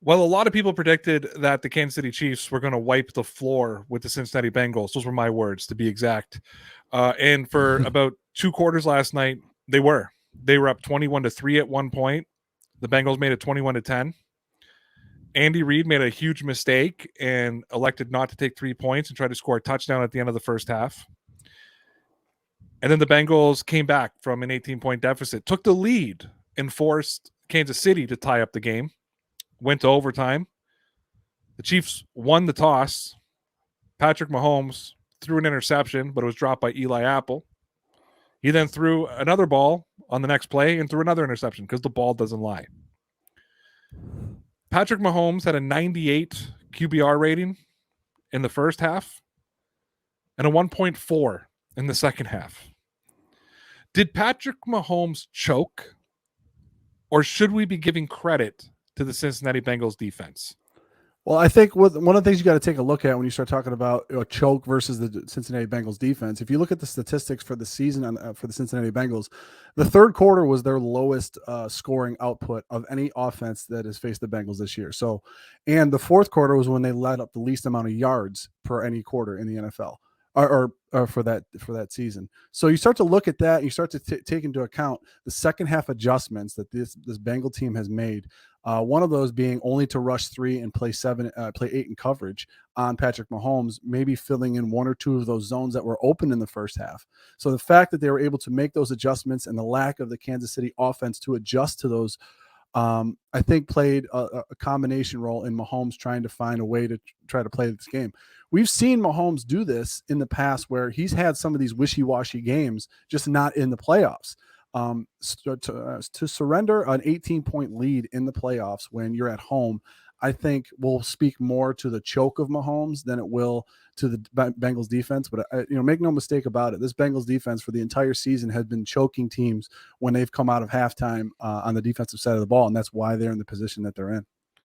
Well, a lot of people predicted that the Kansas City Chiefs were going to wipe the floor with the Cincinnati Bengals. Those were my words, to be exact. And for about 2 quarters last night, they were. They were up 21-3 at one point. The Bengals made it 21-10. Andy Reid made a huge mistake and elected not to take 3 points and try to score a touchdown at the end of the first half. And then the Bengals came back from an 18-point deficit, took the lead, and forced Kansas City to tie up the game. Went to overtime. The Chiefs won the toss. Patrick Mahomes threw an interception, but it was dropped by Eli Apple. He then threw another ball on the next play and threw another interception because the ball doesn't lie. Patrick Mahomes had a 98 QBR rating in the first half and a 1.4 in the second half. Did Patrick Mahomes choke, or should we be giving credit to the Cincinnati Bengals defense? Well, I think one of the things you got to take a look at when you start talking about a choke versus the Cincinnati Bengals defense, if you look at the statistics for the season for the Cincinnati Bengals, the third quarter was their lowest scoring output of any offense that has faced the Bengals this year. So, and the fourth quarter was when they let up the least amount of yards per any quarter in the NFL. Or for that season. So you start to look at that, and you start to take into account the second half adjustments that this Bengal team has made. One of those being only to rush 3 and play 8 in coverage on Patrick Mahomes, maybe filling in 1 or 2 of those zones that were open in the first half. So the fact that they were able to make those adjustments and the lack of the Kansas City offense to adjust to those, I think played a combination role in Mahomes trying to find a way to try to play this game. We've seen Mahomes do this in the past where he's had some of these wishy-washy games, just not in the playoffs. To surrender an 18-point lead in the playoffs when you're at home, I think will speak more to the choke of Mahomes than it will to the Bengals defense. But make no mistake about it, this Bengals defense for the entire season has been choking teams when they've come out of halftime on the defensive side of the ball, and that's why they're in the position that they're in.